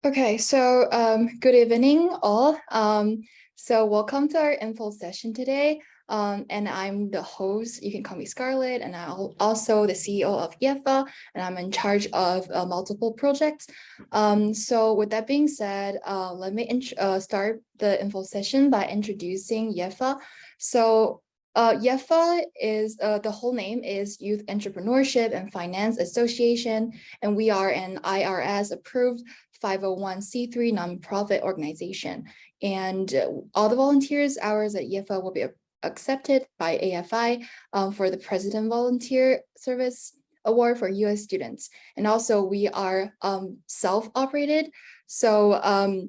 Okay, so good evening all. So welcome to our info session today. And I'm the host, you can call me Scarlett, and I'm also the CEO of YEFA, and I'm in charge of multiple projects. So with that being said, let me start the info session by introducing YEFA. So YEFA is, the whole name is Youth Entrepreneurship and Finance Association, and we are an IRS approved 501c3 nonprofit organization. And all the volunteers hours at YEFA will be accepted by AFI for the President Volunteer Service Award for US students. And also we are self-operated. So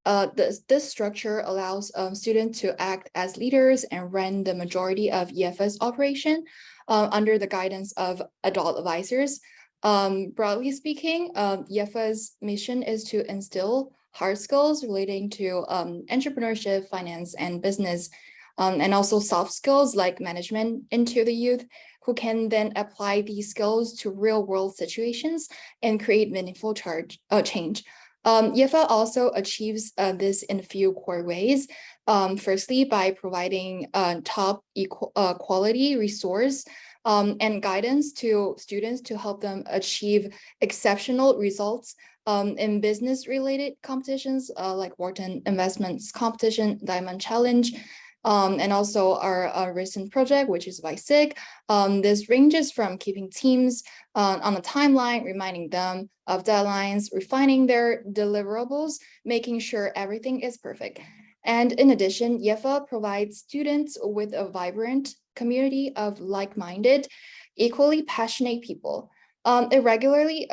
this structure allows students to act as leaders and run the majority of YEFA's operation under the guidance of adult advisors. Broadly speaking, YEFA's mission is to instill hard skills relating to entrepreneurship, finance, and business, and also soft skills like management into the youth, who can then apply these skills to real-world situations and create meaningful change. YEFA also achieves this in a few core ways. Firstly, by providing top quality resource and guidance to students to help them achieve exceptional results in business-related competitions like Wharton Investments Competition, Diamond Challenge, and also our recent project, which is YSAC. This ranges from keeping teams on a timeline, reminding them of deadlines, refining their deliverables, making sure everything is perfect. And in addition, YEFA provides students with a vibrant community of like-minded, equally passionate people. It regularly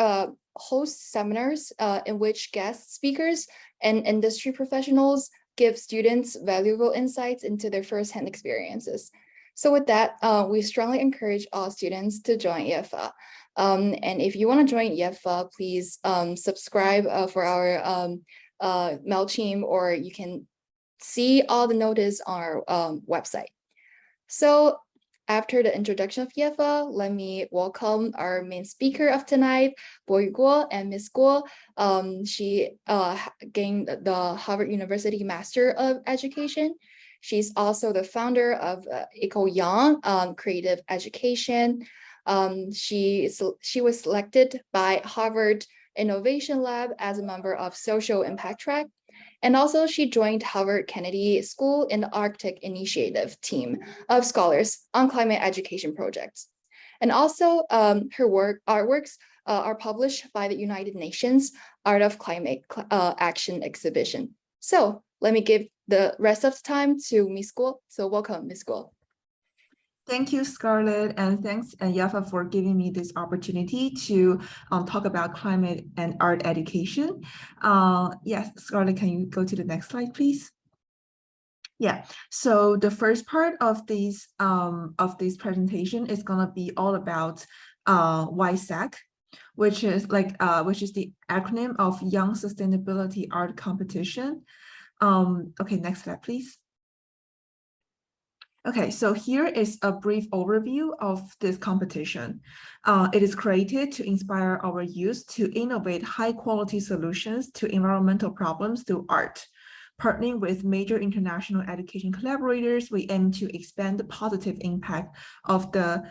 hosts seminars in which guest speakers and industry professionals give students valuable insights into their firsthand experiences. So with that, we strongly encourage all students to join YEFA. And if you want to join YEFA, please subscribe for our MailChimp, or you can see all the notice on our website. So after the introduction of YEFA, let me welcome our main speaker of tonight, Boy Guo and Miss Guo. She gained the Harvard University Master of Education. She's also the founder of Eco Young Creative Education. She was selected by Harvard Innovation Lab as a member of Social Impact Track. And also she joined Harvard Kennedy School in the Arctic Initiative team of scholars on climate education projects. And also her artworks are published by the United Nations Art of Climate Action exhibition. So let me give the rest of the time to Miss Guo. So welcome, Miss Guo. Thank you, Scarlett, and thanks, YEFA, for giving me this opportunity to talk about climate and art education. Yes, Scarlett, can you go to the next slide, please? Yeah, so the first part of this presentation is going to be all about YSAC, which is the acronym of Young Sustainability Art Competition. Okay, next slide, please. Okay, so here is a brief overview of this competition. It is created to inspire our youth to innovate high-quality solutions to environmental problems through art. Partnering with major international education collaborators, we aim to expand the positive impact of the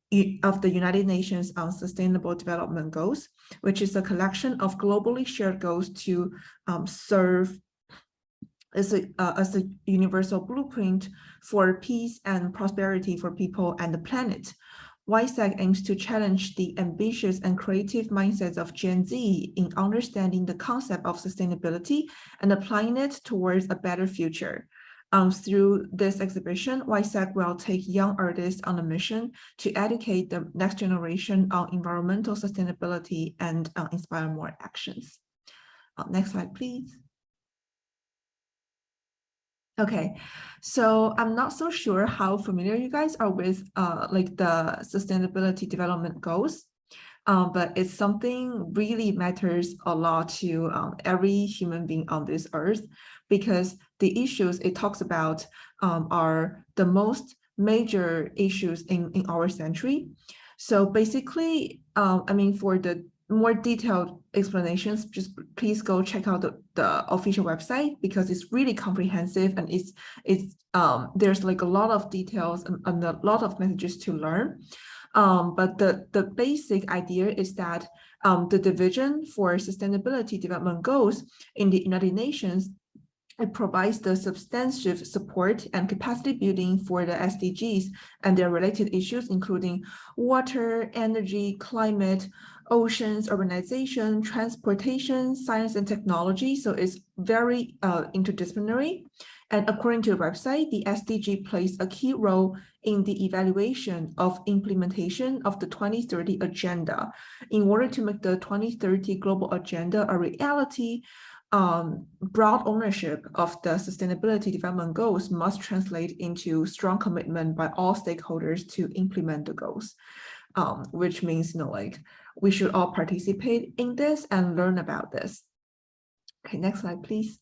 United Nations Sustainable Development Goals, which is a collection of globally shared goals to serve as a universal blueprint for peace and prosperity for people and the planet. YSAC aims to challenge the ambitious and creative mindsets of Gen Z in understanding the concept of sustainability and applying it towards a better future. Through this exhibition, YSAC will take young artists on a mission to educate the next generation on environmental sustainability and inspire more actions. Next slide, please. Okay, so I'm not so sure how familiar you guys are with like the sustainability development goals, but it's something really matters a lot to every human being on this earth, because the issues it talks about are the most major issues in our century. So basically, I mean, for the more detailed explanations, just please go check out the official website, because it's really comprehensive, and there's like a lot of details and a lot of messages to learn. But the basic idea is that the Division for Sustainability Development Goals in the United Nations, it provides the substantive support and capacity building for the SDGs and their related issues, including water, energy, climate, oceans, urbanization, transportation, science, and technology. So it's very interdisciplinary. And according to the website, the SDG plays a key role in the evaluation of implementation of the 2030 agenda. In order to make the 2030 global agenda a reality, broad ownership of the sustainability development goals must translate into strong commitment by all stakeholders to implement the goals, which means, like, we should all participate in this and learn about this. Okay, next slide, please.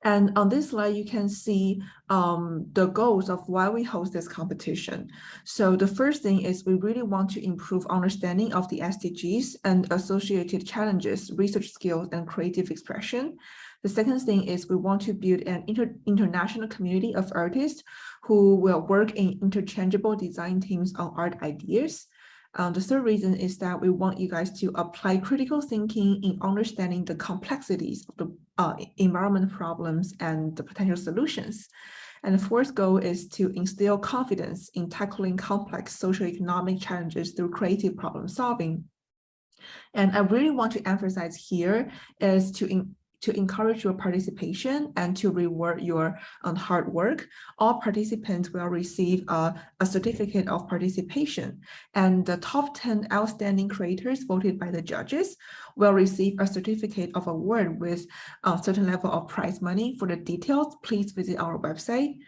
And on this slide, you can see the goals of why we host this competition. So the first thing is we really want to improve understanding of the SDGs and associated challenges, research skills, and creative expression. The second thing is we want to build an international community of artists who will work in interchangeable design teams on art ideas. The third reason is that we want you guys to apply critical thinking in understanding the complexities of the environment problems and the potential solutions. And the fourth goal is to instill confidence in tackling complex socioeconomic challenges through creative problem solving. And I really want to emphasize here is to encourage your participation and to reward your hard work. All participants will receive a certificate of participation, and the top 10 outstanding creators voted by the judges will receive a certificate of award with a certain level of prize money. For the details, please visit our website.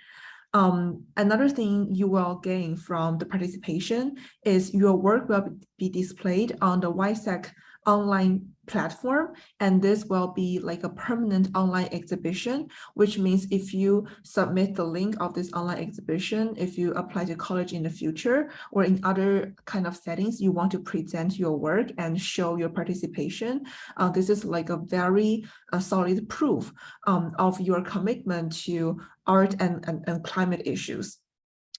Another thing you will gain from the participation is your work will be displayed on the YSAC online platform, and this will be like a permanent online exhibition, which means if you submit the link of this online exhibition, if you apply to college in the future or in other kind of settings, you want to present your work and show your participation, this is like a very solid proof of your commitment to art and climate issues.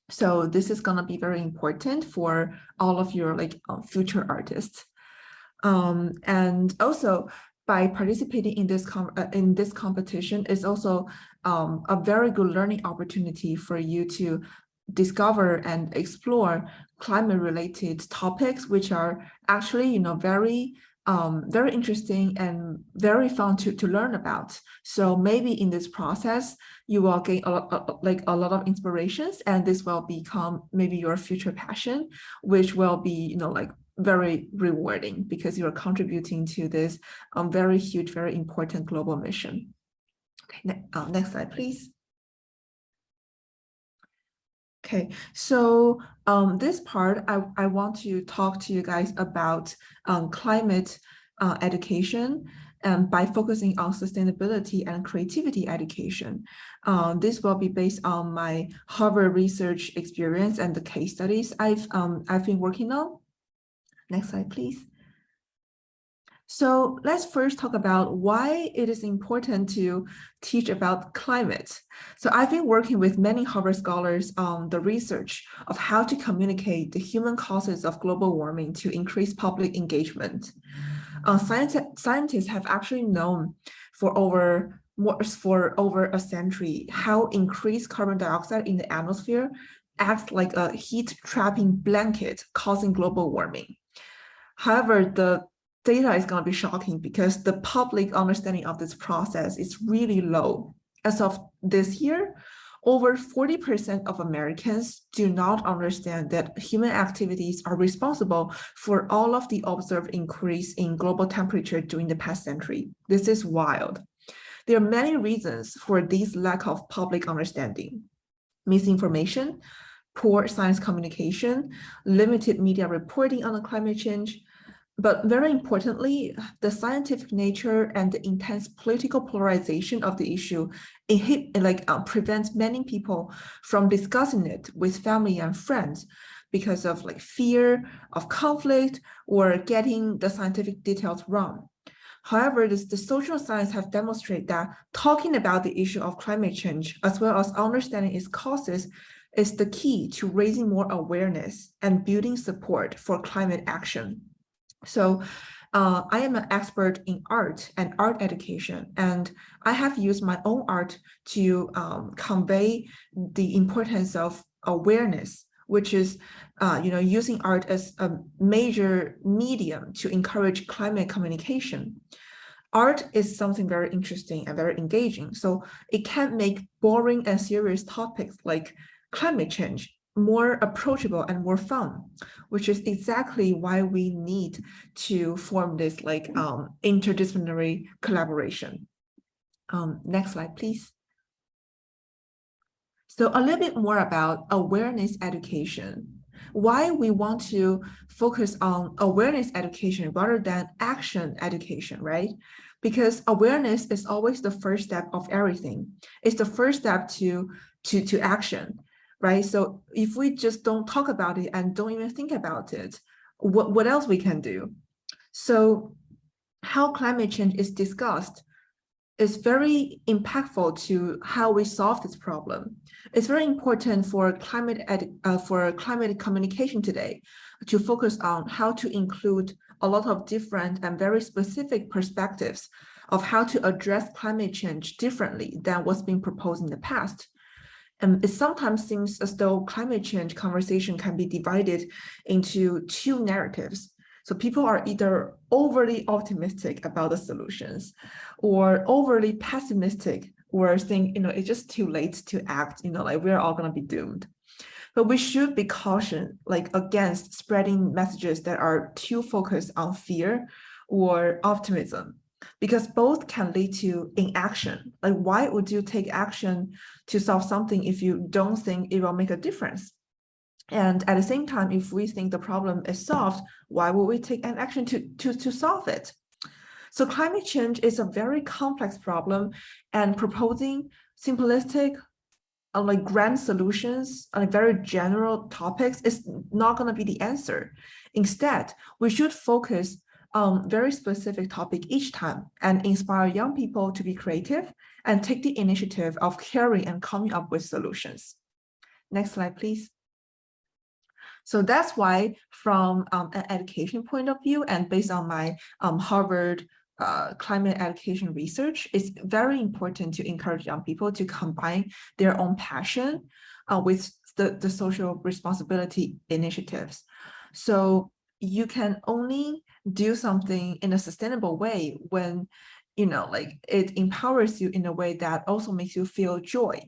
So this is going to be very important for all of your future artists. And also, by participating in this competition is also a very good learning opportunity for you to discover and explore climate-related topics, which are actually, very interesting and very fun to learn about. So maybe in this process, you will gain a lot of inspirations, and this will become maybe your future passion, which will be, very rewarding because you're contributing to this very huge, very important global mission. Okay, next slide, please. Okay, so this part, I want to talk to you guys about climate education, and by focusing on sustainability and creativity education. This will be based on my Harvard research experience and the case studies I've been working on. Next slide, please. So let's first talk about why it is important to teach about climate. So I've been working with many Harvard scholars on the research of how to communicate the human causes of global warming to increase public engagement. Scientists have actually known for over a century how increased carbon dioxide in the atmosphere acts like a heat-trapping blanket causing global warming. However, the data is going to be shocking because the public understanding of this process is really low. As of this year, over 40% of Americans do not understand that human activities are responsible for all of the observed increase in global temperature during the past century. This is wild. There are many reasons for this lack of public understanding: misinformation, poor science communication, limited media reporting on the climate change. But very importantly, the scientific nature and the intense political polarization of the issue prevents many people from discussing it with family and friends, because of like fear of conflict or getting the scientific details wrong. However, the social science have demonstrated that talking about the issue of climate change, as well as understanding its causes, is the key to raising more awareness and building support for climate action. So I am an expert in art and art education, and I have used my own art to convey the importance of awareness, which is using art as a major medium to encourage climate communication. Art is something very interesting and very engaging, so it can make boring and serious topics like climate change more approachable and more fun, which is exactly why we need to form this like interdisciplinary collaboration. Next slide, please. So a little bit more about awareness education. Why we want to focus on awareness education rather than action education, right? Because awareness is always the first step of everything. It's the first step to action, right? So if we just don't talk about it and don't even think about it, what else we can do? So how climate change is discussed is very impactful to how we solve this problem. It's very important for climate communication today to focus on how to include a lot of different and very specific perspectives of how to address climate change differently than what's been proposed in the past. And it sometimes seems as though climate change conversation can be divided into two narratives. So people are either overly optimistic about the solutions or overly pessimistic, or think, it's just too late to act, like we're all going to be doomed. But we should be cautious, like against spreading messages that are too focused on fear or optimism, because both can lead to inaction. Like, why would you take action to solve something if you don't think it will make a difference? And at the same time, if we think the problem is solved, why would we take an action to solve it? So climate change is a very complex problem, and proposing simplistic, like grand solutions on very general topics is not going to be the answer. Instead, we should focus on very specific topic each time and inspire young people to be creative and take the initiative of caring and coming up with solutions. Next slide, please. So that's why from an education point of view, and based on my Harvard climate education research, it's very important to encourage young people to combine their own passion with the social responsibility initiatives. So you can only do something in a sustainable way when, like it empowers you in a way that also makes you feel joy.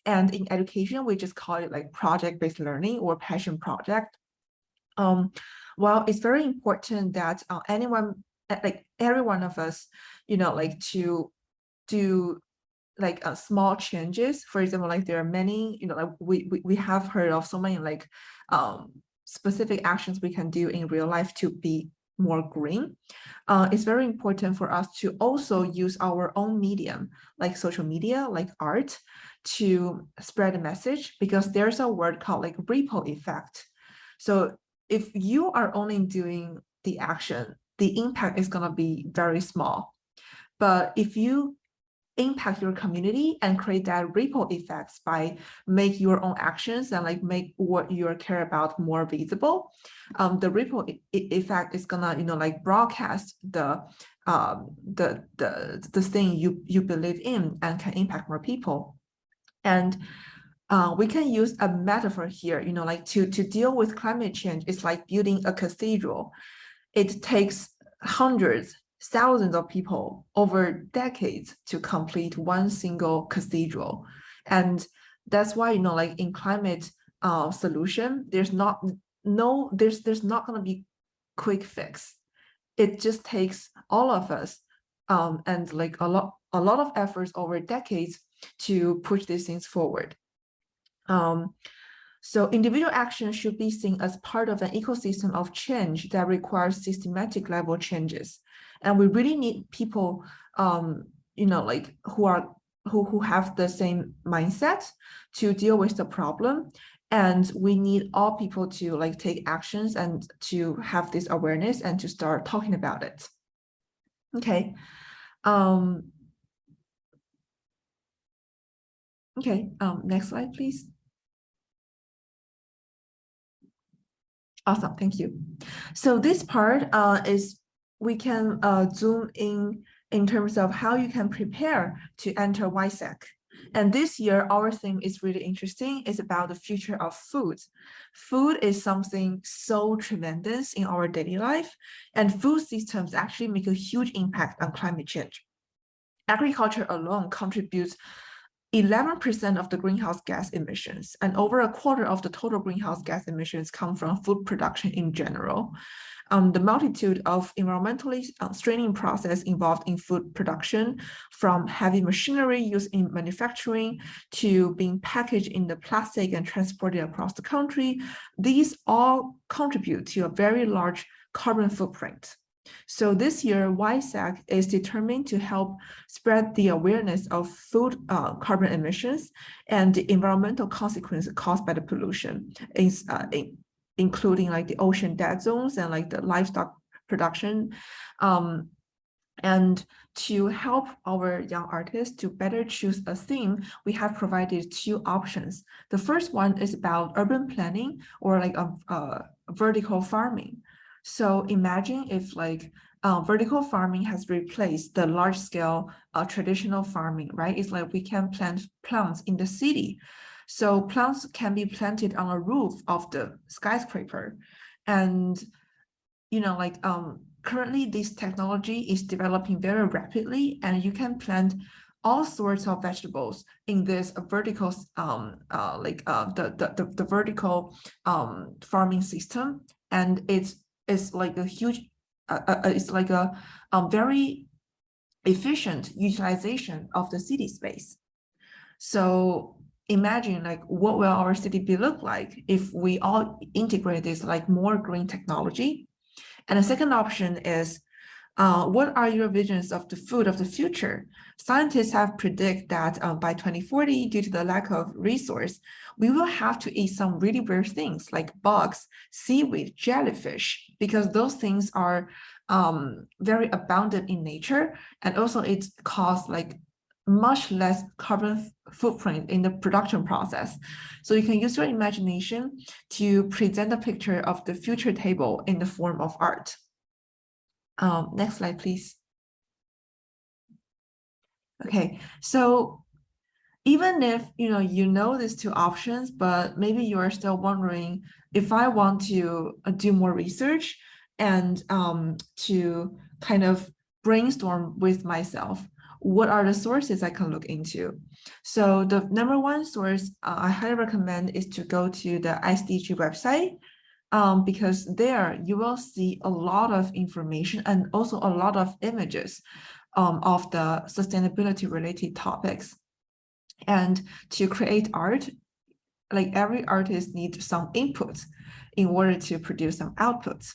And in education, we just call it like project-based learning or passion project. Well, it's very important that every one of us, like to do like small changes. For example, like there are many, like we have heard of so many like specific actions we can do in real life to be more green. It's very important for us to also use our own medium, like social media, like art, to spread a message, because there's a word called like ripple effect. So if you are only doing the action, the impact is going to be very small. But if you impact your community and create that ripple effects by make your own actions and like make what you care about more visible, the ripple effect is gonna like broadcast the thing you believe in and can impact more people. And we can use a metaphor here, like to deal with climate change. It's like building a cathedral. It takes hundreds, thousands of people over decades to complete one single cathedral. And that's why, like in climate solution, there's not going to be quick fix. It just takes all of us and like a lot of efforts over decades to push these things forward. So individual action should be seen as part of an ecosystem of change that requires systematic level changes. And we really need people, like who have the same mindset to deal with the problem And we need all people to like take actions and to have this awareness and to start talking about it. Okay. Next slide, please. Awesome, thank you. So this part is we can zoom in terms of how you can prepare to enter YSAC. And this year, our theme is really interesting. It's about the future of food. Food is something so tremendous in our daily life, and food systems actually make a huge impact on climate change. Agriculture alone contributes 11% of the greenhouse gas emissions, and over a quarter of the total greenhouse gas emissions come from food production in general. The multitude of environmentally straining process involved in food production, from heavy machinery used in manufacturing to being packaged in the plastic and transported across the country, these all contribute to a very large carbon footprint. So this year, YSAC is determined to help spread the awareness of food carbon emissions and the environmental consequences caused by the pollution, including like the ocean dead zones and like the livestock production. And to help our young artists to better choose a theme, we have provided two options. The first one is about urban planning or like vertical farming. So imagine if like vertical farming has replaced the large scale traditional farming, right? It's like we can plant plants in the city. So plants can be planted on a roof of the skyscraper. And, you know, like currently this technology is developing very rapidly, and you can plant all sorts of vegetables in this vertical, the vertical farming system. And it's like a huge, it's like a very efficient utilization of the city space. So imagine like what will our city be look like if we all integrate this like more green technology. And the second option is, what are your visions of the food of the future? Scientists have predicted that by 2040, due to the lack of resource, we will have to eat some really weird things like bugs, seaweed, jellyfish, because those things are very abundant in nature. And also it costs like much less carbon footprint in the production process. So you can use your imagination to present a picture of the future table in the form of art. Next slide, please. Okay, so even if you know these two options, but maybe you are still wondering, if I want to do more research and to kind of brainstorm with myself, what are the sources I can look into? So the number one source I highly recommend is to go to the SDG website, because there you will see a lot of information and also a lot of images of the sustainability related topics. And to create art, like every artist needs some inputs in order to produce some outputs.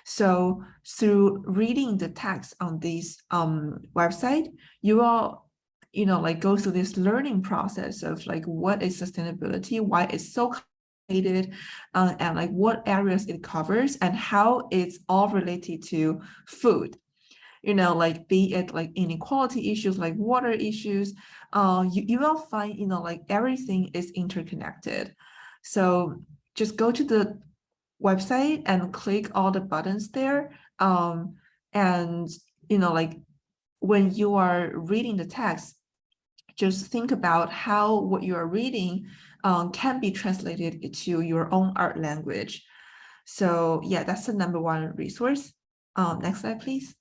So through reading the text on this website, you will like go through this learning process of like what is sustainability, why it's so complicated, and like what areas it covers and how it's all related to food. Like be it like inequality issues, like water issues, you will find like everything is interconnected. So just go to the website and click all the buttons there, and like when you are reading the text, just think about how what you are reading can be translated to your own art language. So yeah, that's the number one resource. Next slide, please.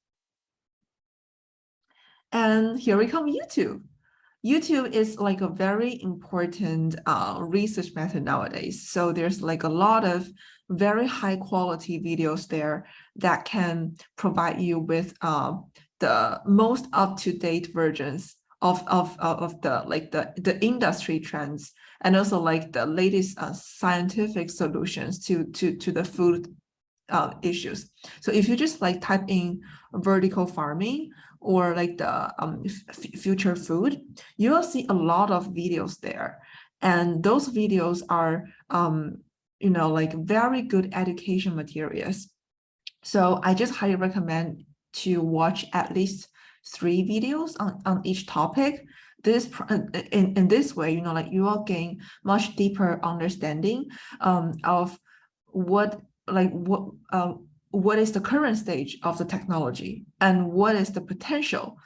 And here we come, YouTube. YouTube is like a very important research method nowadays. So there's like a lot of very high quality videos there that can provide you with the most up-to-date versions of the industry trends, and also like the latest scientific solutions to the food issues. So if you just like type in vertical farming or like the future food, you will see a lot of videos there. And those videos are, like very good education materials. So I just highly recommend to watch at least 3 videos on each topic. In this way, like you will gain much deeper understanding of what is the current stage of the technology and what is the potential.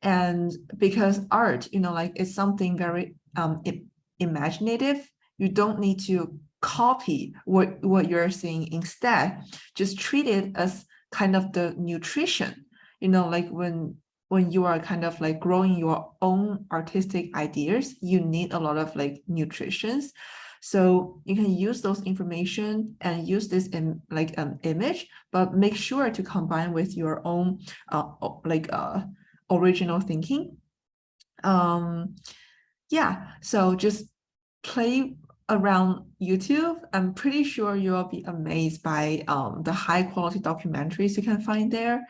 And because art, like it's something very imaginative, you don't need to copy what you're seeing. Instead, just treat it as kind of the nutrition, like when you are kind of like growing your own artistic ideas, you need a lot of like nutritions. So you can use those information and use this in like an image, but make sure to combine with your own original thinking. Yeah, so just play around YouTube. I'm pretty sure you'll be amazed by the high quality documentaries you can find there.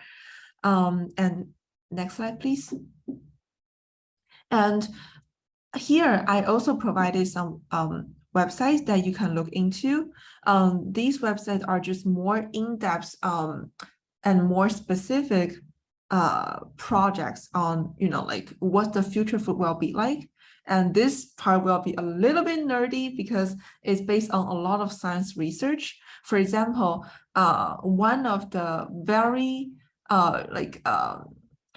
And next slide, please. And here I also provided some websites that you can look into. These websites are just more in-depth and more specific projects on, like what the future food will be like. And this part will be a little bit nerdy because it's based on a lot of science research. For example, one of the very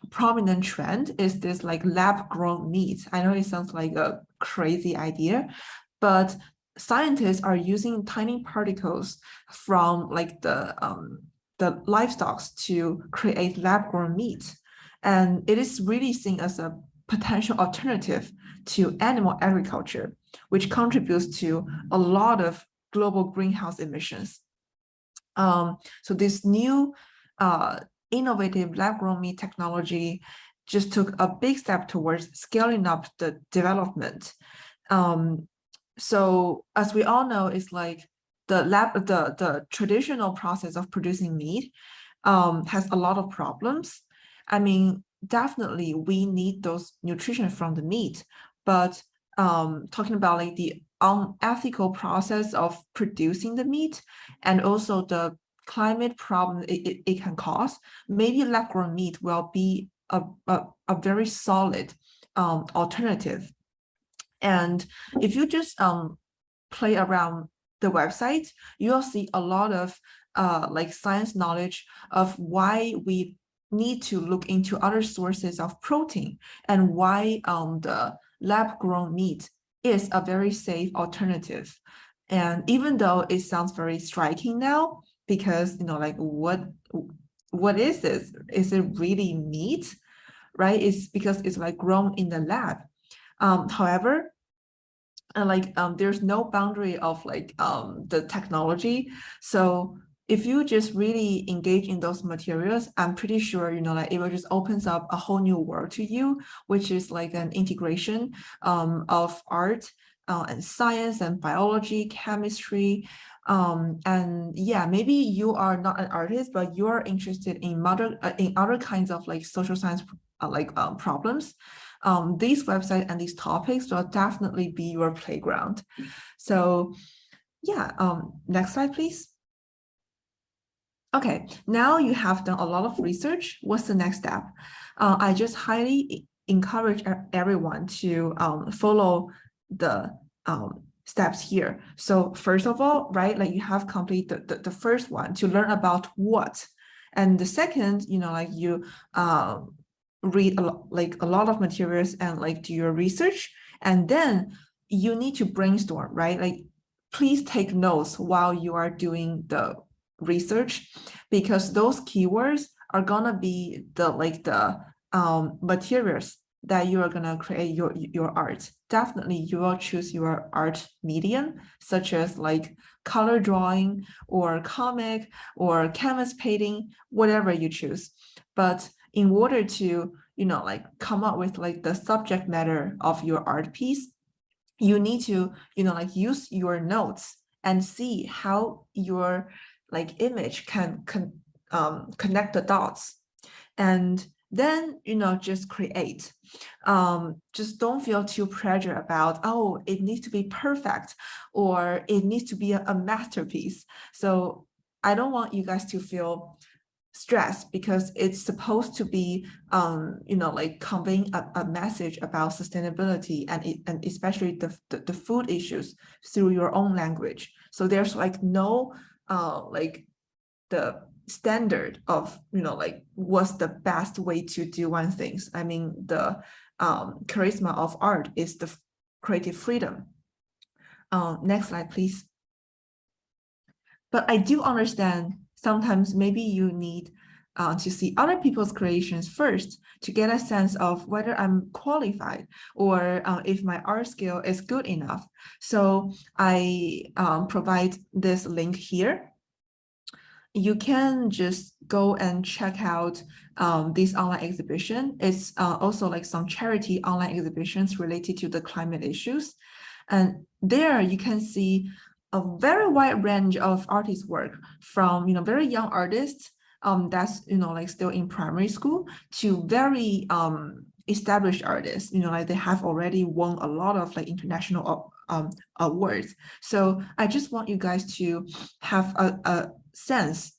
prominent trend is this like lab-grown meat. I know it sounds like a crazy idea, but scientists are using tiny particles from like the livestock to create lab-grown meat. And it is really seen as a potential alternative to animal agriculture, which contributes to a lot of global greenhouse emissions. So this new innovative lab-grown meat technology just took a big step towards scaling up the development. So as we all know, it's like the traditional process of producing meat has a lot of problems. I mean, definitely we need those nutrition from the meat, but talking about like the unethical process of producing the meat and also the climate problem it can cause, maybe lab-grown meat will be a very solid alternative. And if you just play around the website, you'll see a lot of like science knowledge of why we need to look into other sources of protein and why the lab-grown meat is a very safe alternative. And even though it sounds very striking now, because like what is this? Is it really meat? Right? It's because it's like grown in the lab. However, there's no boundary of like the technology. So if you just really engage in those materials, I'm pretty sure like it will just opens up a whole new world to you, which is like an integration of art and science and biology, chemistry. And yeah, maybe you are not an artist, but you are interested in other kinds of like social science problems. These websites and these topics will definitely be your playground. So yeah, next slide, please. Okay, now you have done a lot of research. What's the next step? I just highly encourage everyone to follow the steps here. So first of all, right, like you have completed the first one to learn about what. And the second, like you read a lot of materials and like do your research. And then you need to brainstorm, right? Like please take notes while you are doing the research, because those keywords are gonna be the materials that you are gonna create your art. Definitely you will choose your art medium, such as like color drawing or comic or canvas painting, whatever you choose. But in order to like come up with like the subject matter of your art piece, you need to like use your notes and see how your like image can connect the dots. And then, just create. Just don't feel too pressure about, oh, it needs to be perfect or it needs to be a masterpiece. So I don't want you guys to feel stressed because it's supposed to be, like conveying a message about sustainability and especially the food issues through your own language. So there's like no, like the standard of, like what's the best way to do one things. I mean, the charisma of art is the creative freedom. Next slide, please. But I do understand sometimes maybe you need to see other people's creations first to get a sense of whether I'm qualified or if my art skill is good enough. So I provide this link here. You can just go and check out this online exhibition. It's also like some charity online exhibitions related to the climate issues. And there you can see a very wide range of artist work from, very young artists that's, like still in primary school to very established artists, like they have already won a lot of like international awards. So I just want you guys to have a sense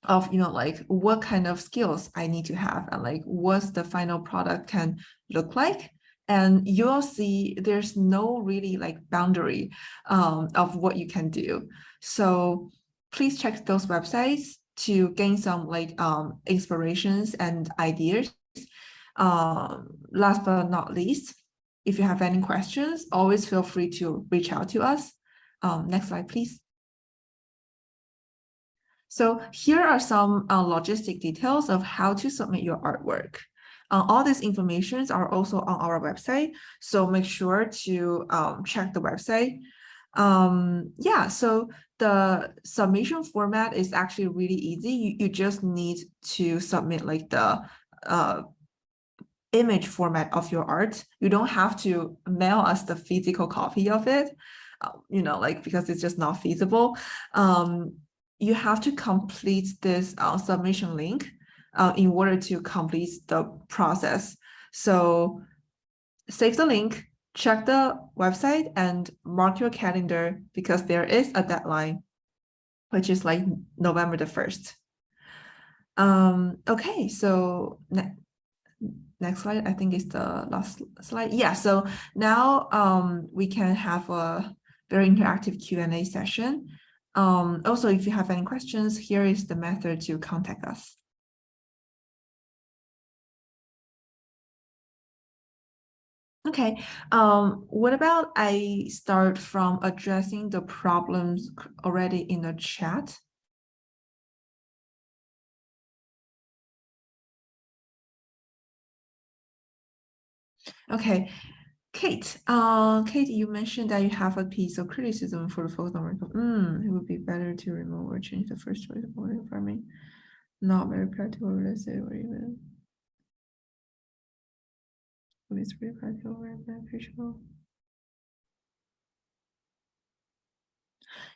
of, like what kind of skills I need to have and like what's the final product can look like. And you'll see there's no really like boundary of what you can do. So please check those websites to gain some like inspirations and ideas. Last but not least, if you have any questions, always feel free to reach out to us. Next slide, please. So here are some logistic details of how to submit your artwork. All these informations are also on our website, so make sure to check the website. Yeah, so the submission format is actually really easy. You just need to submit like the image format of your art. You don't have to mail us the physical copy of it, like because it's just not feasible. You have to complete this submission link in order to complete the process. So save the link, check the website and mark your calendar because there is a deadline, which is like November the 1st. Okay, so next slide, I think is the last slide. Yeah, so now we can have a very interactive Q&A session. Also, if you have any questions, here is the method to contact us. Okay, what about I start from addressing the problems already in the chat? Okay, Kate, Kate, you mentioned that you have a piece of criticism for the photo. It would be better to remove or change the first choice of order farming. Not very practical, let's say, or even it's very practical or beneficial.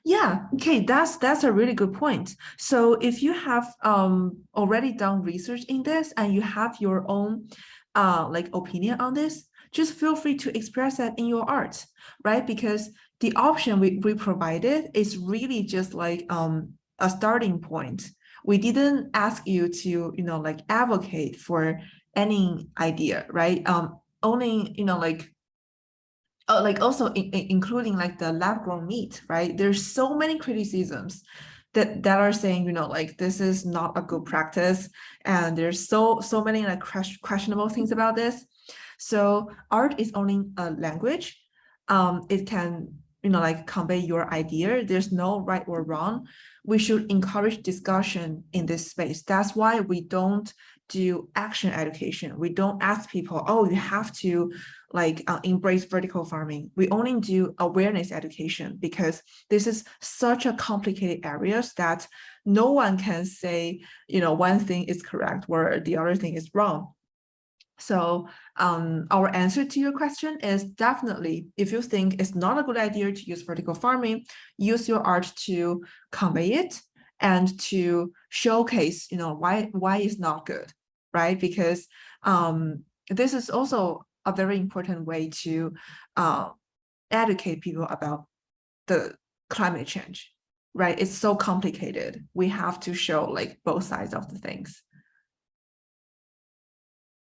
Yeah, okay, that's a really good point. So if you have already done research in this and you have your own like opinion on this, just feel free to express that in your art, right? Because the option we provided is really just like a starting point. We didn't ask you to, like advocate for any idea, right? Only, like also including like the lab-grown meat, right? There's so many criticisms that are saying, like this is not a good practice, and there's so many like questionable things about this. So art is only a language. It can, like convey your idea. There's no right or wrong. We should encourage discussion in this space. That's why we don't do action education. We don't ask people, oh, you have to like embrace vertical farming. We only do awareness education because this is such a complicated areas that no one can say, one thing is correct or the other thing is wrong. So our answer to your question is definitely, if you think it's not a good idea to use vertical farming, use your art to convey it and to showcase, why it's not good. right? Because this is also a very important way to educate people about the climate change, right? It's so complicated. We have to show like both sides of the things.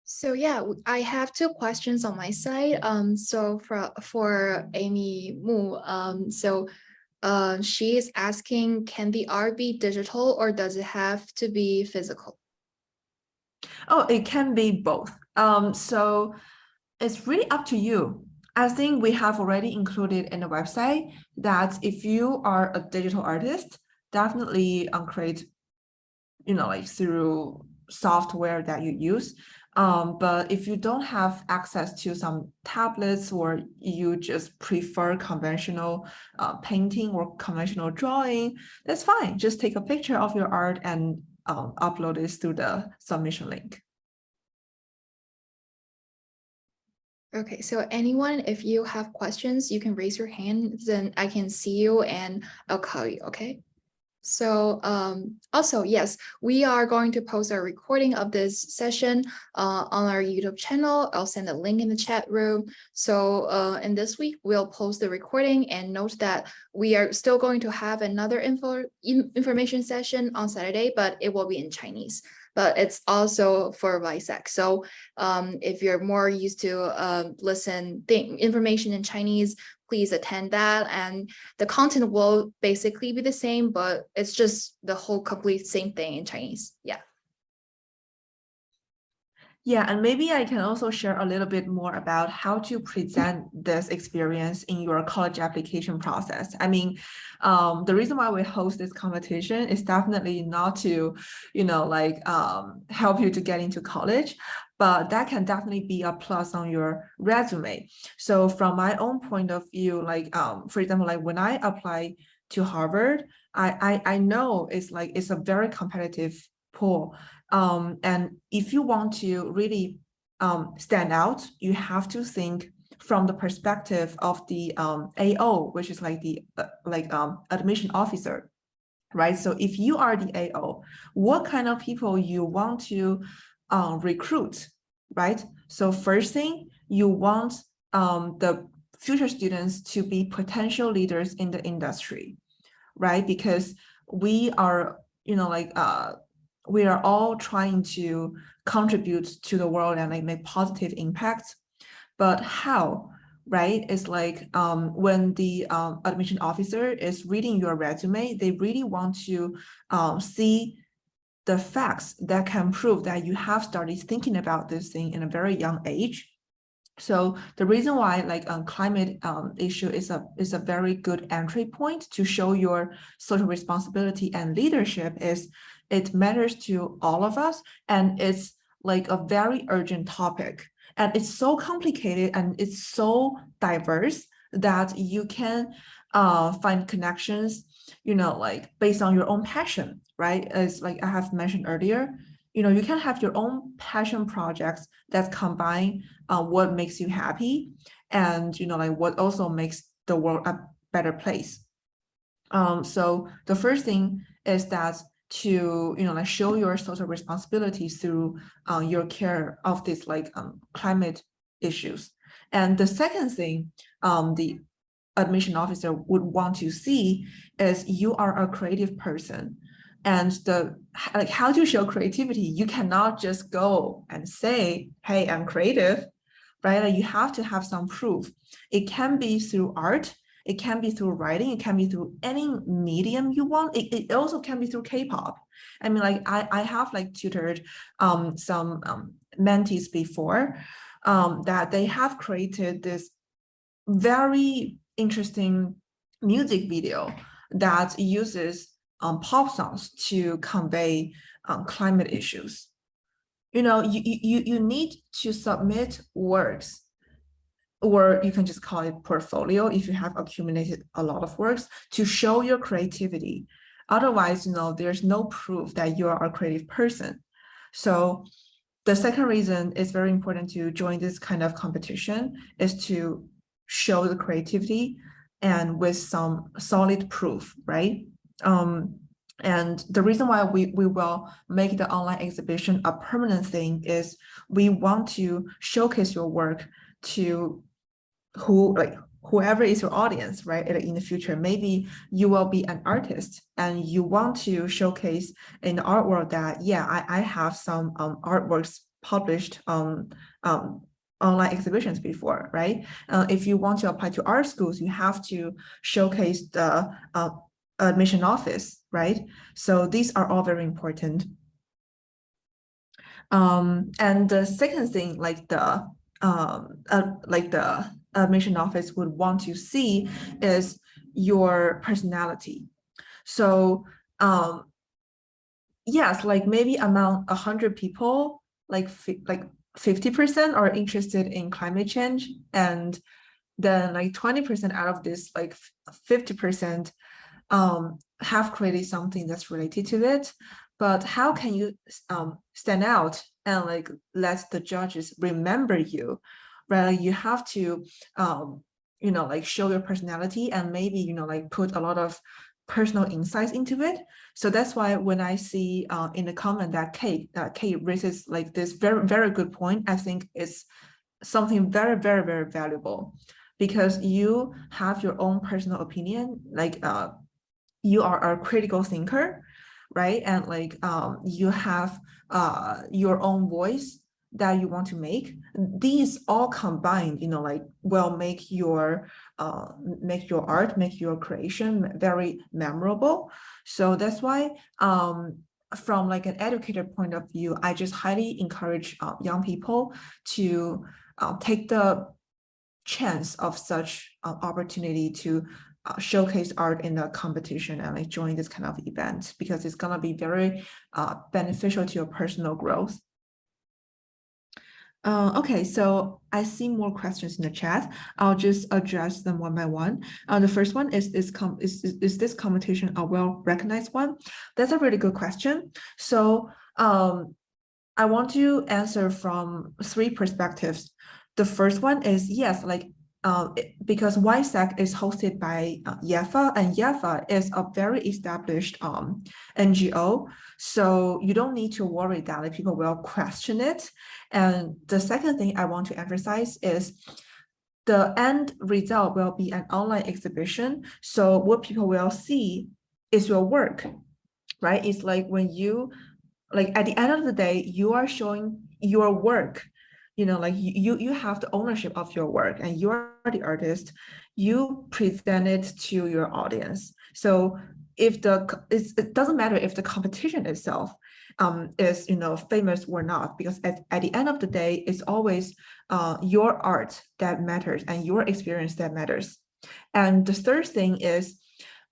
So yeah, I have two questions on my side. So for Amy Mu, she is asking, can the art be digital or does it have to be physical? Oh, it can be both. So it's really up to you. I think we have already included in the website that if you are a digital artist, definitely create, like through software that you use. But if you don't have access to some tablets or you just prefer conventional painting or conventional drawing, that's fine. Just take a picture of your art and upload it through the submission link. Okay, so anyone, if you have questions, you can raise your hand, then I can see you and I'll call you, okay? So also, yes, we are going to post a recording of this session on our YouTube channel. I'll send a link in the chat room. So in this week, we'll post the recording, and note that we are still going to have another information session on Saturday, but it will be in Chinese. But it's also for YSAC. So if you're more used to listen information in Chinese, please attend that. And the content will basically be the same, but it's just the whole complete same thing in Chinese. Yeah. Yeah, and maybe I can also share a little bit more about how to present this experience in your college application process. I mean, the reason why we host this competition is definitely not to, help you to get into college, but that can definitely be a plus on your resume. So from my own point of view, for example, like when I apply to Harvard, I know it's a very competitive pool. And if you want to really stand out, you have to think from the perspective of the AO, which is like the admission officer, right? So if you are the AO, what kind of people you want to recruit, right? So first thing, you want the future students to be potential leaders in the industry, right? Because we are, we are all trying to contribute to the world and like make positive impacts. But how, right? It's like when the admission officer is reading your resume, they really want to see the facts that can prove that you have started thinking about this thing in a very young age. So the reason why climate issue is a very good entry point to show your social responsibility and leadership is it matters to all of us, and it's like a very urgent topic, and it's so complicated and it's so diverse that you can find connections, based on your own passion, right? As like I have mentioned earlier, you can have your own passion projects that combine what makes you happy and what also makes the world a better place. So the first thing is that to show your social responsibility through your care of this climate issues. And the second thing the admission officer would want to see is you are a creative person. And how to show creativity, you cannot just go and say, hey, I'm creative, right? You have to have some proof. It can be through art, it can be through writing, it can be through any medium you want. It also can be through K-pop. I mean, I have tutored some mentees before that they have created this very interesting music video that uses pop songs to convey climate issues. You need to submit works, or you can just call it portfolio if you have accumulated a lot of works, to show your creativity. Otherwise, there's no proof that you are a creative person. So the second reason it's very important to join this kind of competition is to show the creativity and with some solid proof, right? And the reason why we will make the online exhibition a permanent thing is we want to showcase your work to whoever is your audience, right? In the future, maybe you will be an artist and you want to showcase in the art world that, yeah, I have some artworks published online exhibitions before, right? If you want to apply to art schools, you have to showcase the admission office, right? So these are all very important. And the second thing, like the admission office would want to see is your personality. So yes, like maybe among 100 people, like 50% are interested in climate change, and then like 20% out of this, like 50% have created something that's related to it. But how can you stand out and like let the judges remember you, right? Like you have to like show your personality and maybe like put a lot of personal insights into it. So that's why when I see in the comment that Kate raises like this very, very good point, I think it's something very, very, very valuable, because you have your own personal opinion, like you are a critical thinker, right? And like you have your own voice that you want to make. These all combined, like will make your art, make your creation very memorable. So that's why from like an educator point of view, I just highly encourage young people to take the chance of such opportunity to showcase art in the competition and like join this kind of event, because it's gonna be very beneficial to your personal growth. Okay, so I see more questions in the chat. I'll just address them one by one. The first one is this competition a well-recognized one? That's a really good question. So I want to answer from 3 perspectives. The first one is yes, like because YSAC is hosted by YEFA, and YEFA is a very established NGO, so you don't need to worry that like, people will question it. And the second thing I want to emphasize is the end result will be an online exhibition. So what people will see is your work, right? It's like when you, like at the end of the day, you are showing your work, like you have the ownership of your work and you are the artist, you present it to your audience. So if it doesn't matter if the competition itself is famous or not, because at the end of the day, it's always your art that matters and your experience that matters. And the third thing is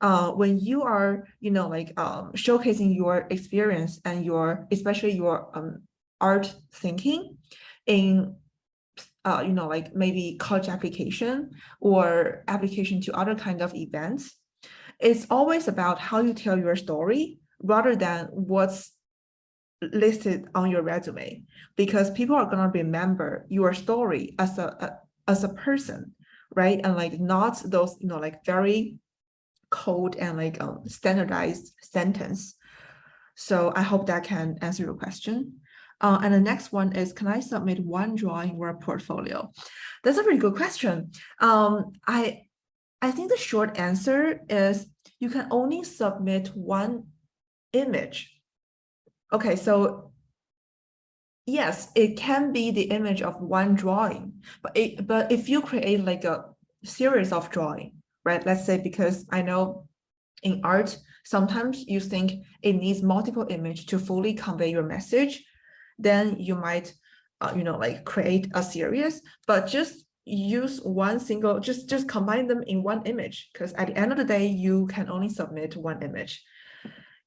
when you are showcasing your experience and especially your art thinking in like maybe college application or application to other kind of events, it's always about how you tell your story rather than what's listed on your resume, because people are going to remember your story as a person, right? And like not those like very code and like standardized sentence. So I hope that can answer your question. And the next one is, can I submit one drawing or a portfolio? That's a really good question. I think the short answer is you can only submit one image. Okay, so yes, it can be the image of one drawing, but if you create like a series of drawing, right? Let's say, because I know in art, sometimes you think it needs multiple images to fully convey your message, then you might, like create a series, but just use one single, just combine them in one image, because at the end of the day, you can only submit one image.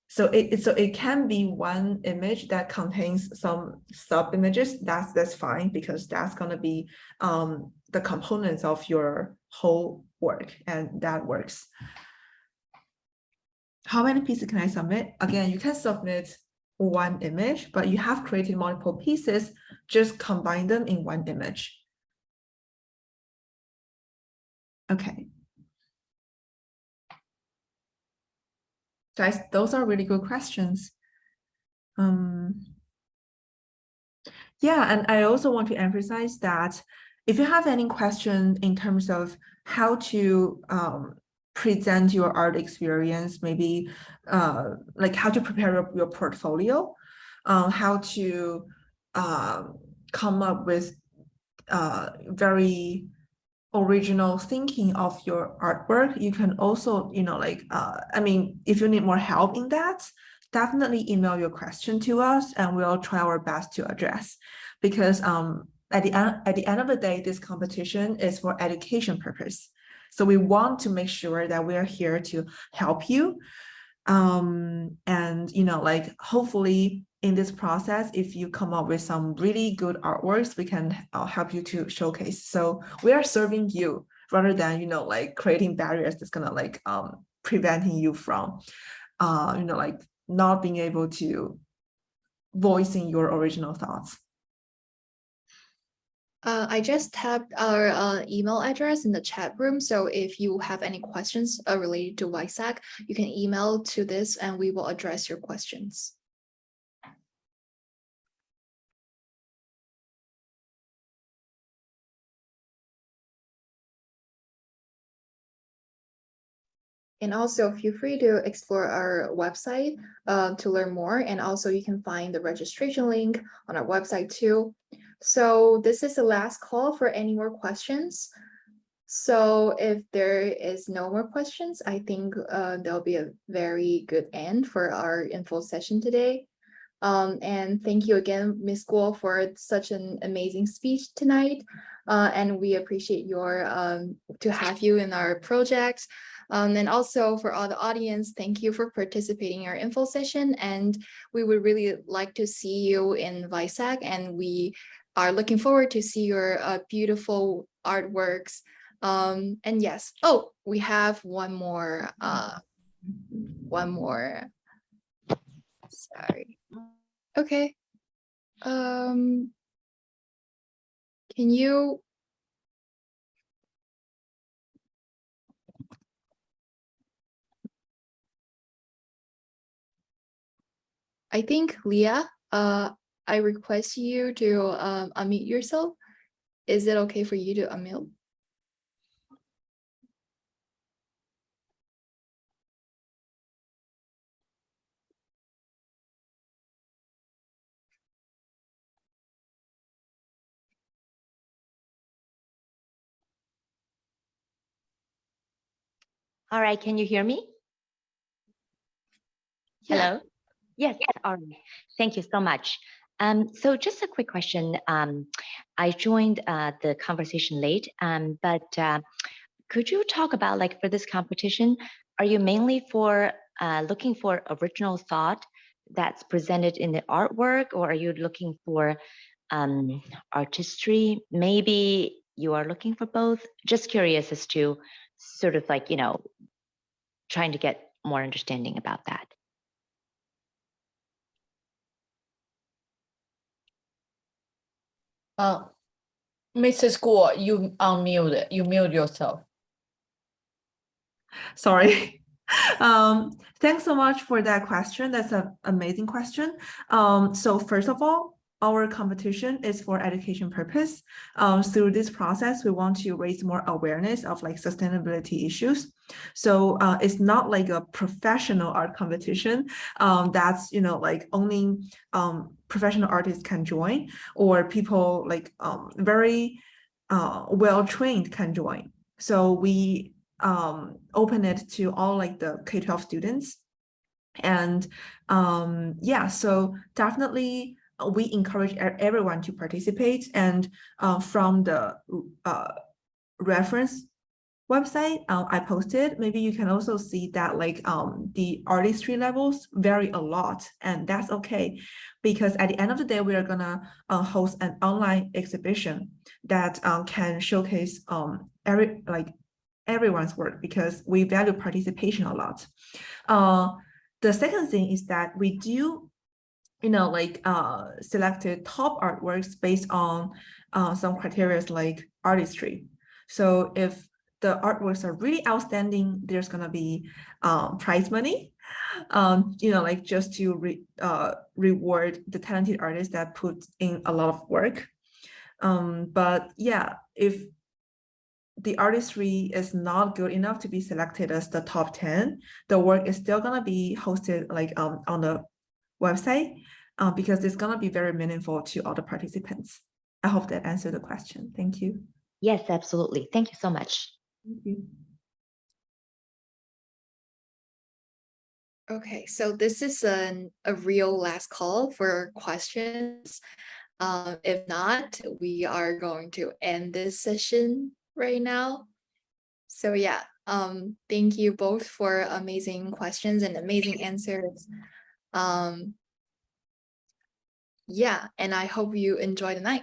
So it can be one image that contains some sub images. That's fine, because that's gonna be the components of your whole work, and that works. How many pieces can I submit? Again, you can submit one image, but you have created multiple pieces, just combine them in one image. Okay. Guys, those are really good questions. Yeah, and I also want to emphasize that if you have any question in terms of how to present your art experience, maybe like how to prepare your portfolio, how to come up with very original thinking of your artwork, you can also, I mean, if you need more help in that, definitely email your question to us and we'll try our best to address. Because at the end of the day, this competition is for education purpose. So we want to make sure that we are here to help you. And hopefully in this process, if you come up with some really good artworks, we can help you to showcase. So we are serving you rather than creating barriers that's gonna preventing you from not being able to voicing your original thoughts. I just tapped our email address in the chat room. So if you have any questions related to YSAC, you can email to this and we will address your questions. And also feel free to explore our website to learn more. And also you can find the registration link on our website too. So this is the last call for any more questions. So if there is no more questions, I think there'll be a very good end for our info session today. And thank you again, Ms. Guo, for such an amazing speech tonight. And we appreciate your to have you in our project. And also for all the audience, thank you for participating in our info session. And we would really like to see you in YSAC, and we are looking forward to see your beautiful artworks. And yes, oh, we have one more, sorry. Okay. Can you? I think Leah, I request you to unmute yourself. Is it okay for you to unmute? All right, can you hear me? Yeah. Hello? Yes, all right. Thank you so much. So just a quick question. I joined the conversation late, but could you talk about, like, for this competition, are you mainly for looking for original thought that's presented in the artwork, or are you looking for artistry? Maybe you are looking for both. Just curious as to sort of like, trying to get more understanding about that. Mrs. Guo, you unmute, you mute yourself. Sorry. Thanks so much for that question. That's an amazing question. So first of all, our competition is for education purpose. Through this process, we want to raise more awareness of sustainability issues. So it's not like a professional art competition that's only professional artists can join, or people very well-trained can join. So we open it to all the K-12 students. And yeah, so definitely we encourage everyone to participate. And from the reference website I posted, maybe you can also see that the artistry levels vary a lot, and that's okay, because at the end of the day, we are gonna host an online exhibition that can showcase everyone's work, because we value participation a lot. The second thing is that we do selected top artworks based on some criteria like artistry. So if the artworks are really outstanding, there's gonna be prize money. like just to reward the talented artists that put in a lot of work. But yeah, if the artistry is not good enough to be selected as the top 10, the work is still gonna be hosted like on the website because it's gonna be very meaningful to all the participants. I hope that answered the question. Thank you. Yes, absolutely. Thank you so much. Thank you. Okay, so this is a real last call for questions. If not, we are going to end this session right now. So yeah, thank you both for amazing questions and amazing answers. Yeah, and I hope you enjoy the night.